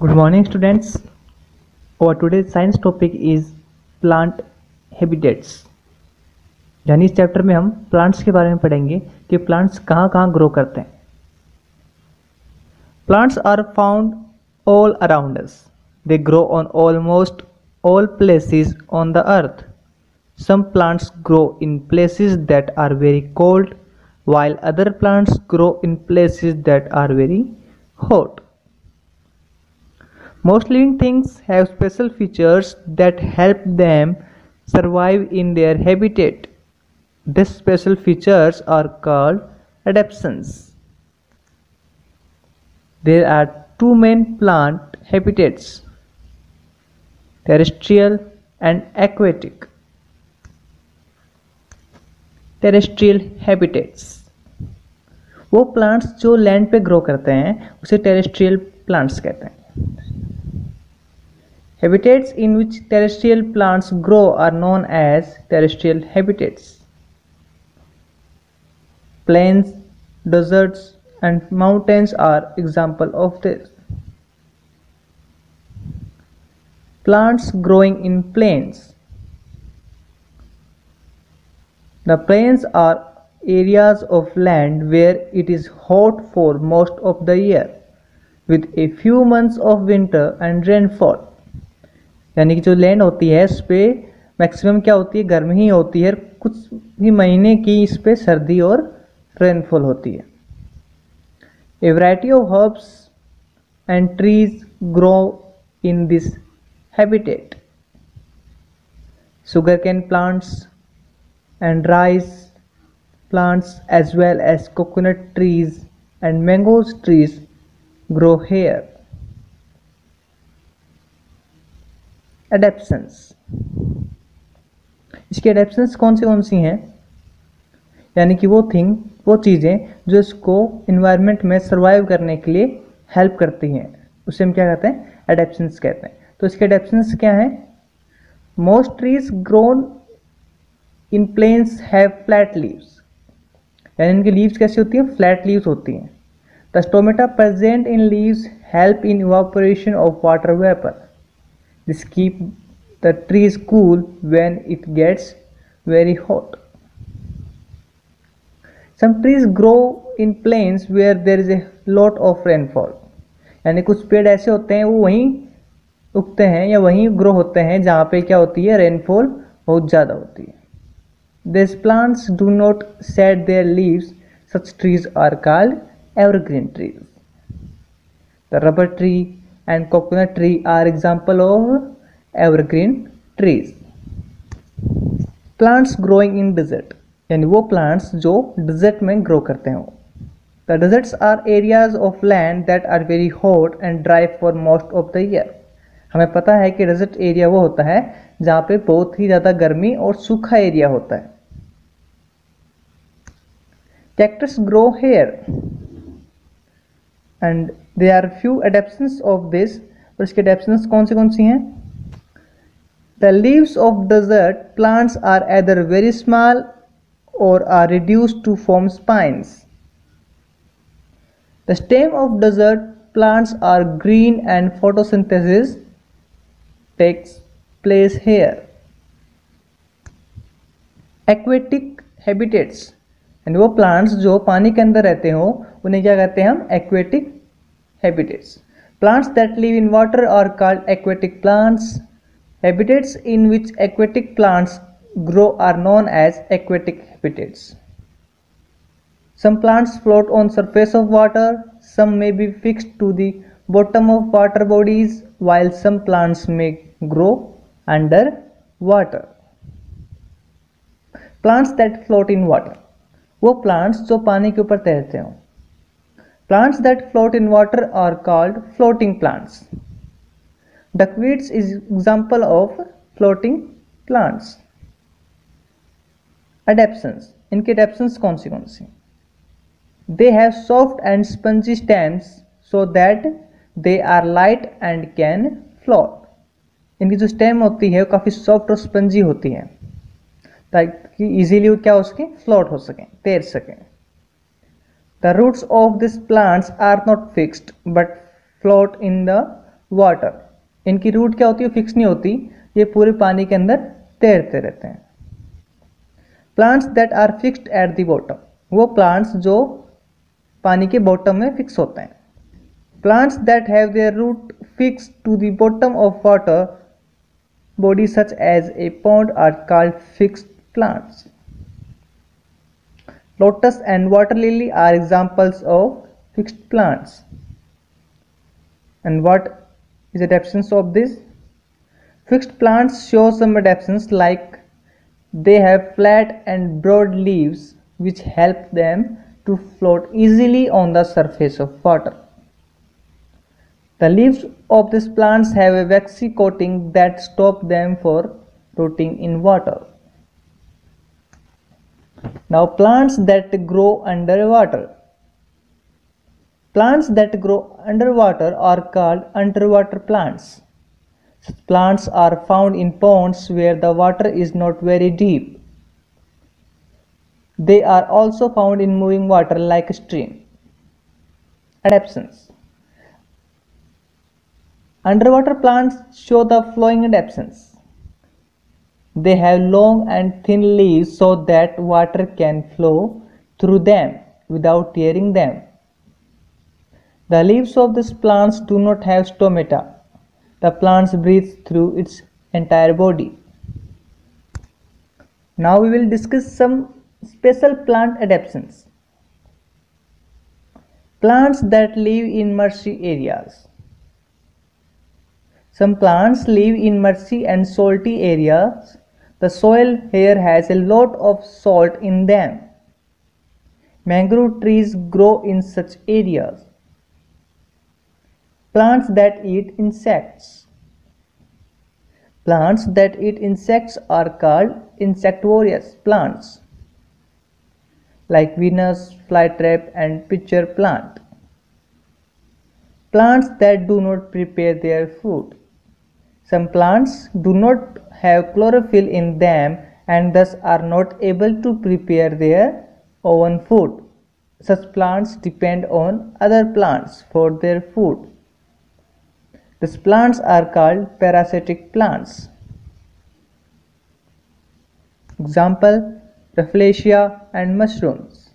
Good morning, students. Our today's science topic is plant habitats. यानी इस chapter में हम प्लांट्स के बारे में पढ़ेंगे कि प्लांट्स कहाँ कहाँ ग्रो करते हैं. Plants are found all around us. They grow on almost all places on the earth. Some plants grow in places that are very cold, while other plants grow in places that are very hot. Most living things have special features that help them survive in their habitat. These special features are called adaptations. There are two main plant habitats, terrestrial and aquatic. Terrestrial habitats वो plants जो land पे grow करते हैं उसे terrestrial plants कहते हैं. Habitats in which terrestrial plants grow are known as terrestrial habitats. Plains, deserts, and mountains are examples of this. Plants growing in plains. The plains are areas of land where it is hot for most of the year, with a few months of winter and rainfall. यानी कि जो land होती है इस पे maximum क्या होती है, गर्मी ही होती है, कुछ ही महीने की इस पे सर्दी और रेनफॉल होती है. A variety of herbs and trees grow in this habitat. Sugar cane plants and rice plants as well as coconut trees and mangoes trees grow here. Adaptations. इसकी एडेप्शंस कौन सी हैं, यानी कि वो चीज़ें जो इसको इन्वायरमेंट में सर्वाइव करने के लिए हेल्प करती हैं, उसे हम क्या कहते हैं, एडेप्शंस कहते हैं. तो इसके एडेप्शंस क्या हैं? Most trees grown in plains have flat leaves. यानी इनकी लीव्स कैसी होती हैं, फ्लैट लीव्स होती हैं. The stomata present in leaves help in evaporation of water vapour. This keep the trees cool when it gets very hot. Some trees grow in plains where there is a lot of rainfall. यानी कुछ पेड़ ऐसे होते हैं वो वहीं उगते हैं या वहीं ग्रो होते हैं जहाँ पे क्या होती है, रेनफॉल बहुत ज़्यादा होती है. These plants do not shed their leaves. Such trees are called evergreen trees. The rubber tree and coconut tree are example of evergreen trees. Plants growing in desert. यानी वो plants जो desert में grow करते हैं. The deserts are areas of land that are very hot and dry for most of the year. हमें पता है कि desert area वो होता है जहाँ पे बहुत ही ज़्यादा गर्मी और सूखा एरिया होता है. Cactus grow here. And there are few adaptations of this. और इसके adaptations कौन सी हैं? The leaves of desert plants are either very small or are reduced to form spines. The stem of desert plants are green and photosynthesis takes place here. Aquatic habitats. And वो plants जो पानी के अंदर रहते हो उन्हें क्या कहते हैं हम, aquatic habitats. Plants that live in water are called aquatic plants. Habitats in which aquatic plants grow are known as aquatic habitats. Some plants float on surface of water. Some may be fixed to the bottom of water bodies while some plants may grow under water. Plants that float in water. वो plants जो पानी के ऊपर तैरते हो. Plants that float in water are called floating plants. Duckweeds is example of floating plants. Adaptations. इनके adaptations कौन सी? They have soft and spongy stems so that they are light and can float. इनकी जो stem होती है वो काफ़ी soft और spongy होती है ताकि इजीली क्या हो सके, फ्लोट हो सकें, तैर सकें. The roots of these plants are not fixed but float in the water. इनकी रूट क्या होती है, फिक्स नहीं होती, ये पूरे पानी के अंदर तैरते रहते हैं। Plants that are fixed at the bottom, वो प्लांट्स जो पानी के बॉटम में फिक्स होते हैं। Plants that have their root fixed to the bottom of water bodies such as a pond are called fixed plants. Lotus and water lily are examples of fixed plants. And what is the adaptations of this? Fixed plants show some adaptations like they have flat and broad leaves which help them to float easily on the surface of water. The leaves of these plants have a waxy coating that stops them from rotting in water. Now, plants that grow underwater. Plants that grow underwater are called underwater plants. Such plants are found in ponds where the water is not very deep. They are also found in moving water like a stream. Adaptations. Underwater plants show the following adaptations. They have long and thin leaves so that water can flow through them without tearing them. The leaves of these plants do not have stomata. The plant breathes through its entire body. Now we will discuss some special plant adaptations. Plants that live in marshy areas. Some plants live in marshy and salty areas. The soil here has a lot of salt in them. Mangrove trees grow in such areas. Plants that eat insects. Plants that eat insects are called insectivorous plants, like Venus flytrap and pitcher plant. Plants that do not prepare their food. Some plants do not have chlorophyll in them and thus are not able to prepare their own food. Such plants depend on other plants for their food. These plants are called parasitic plants. Example: Rafflesia and mushrooms.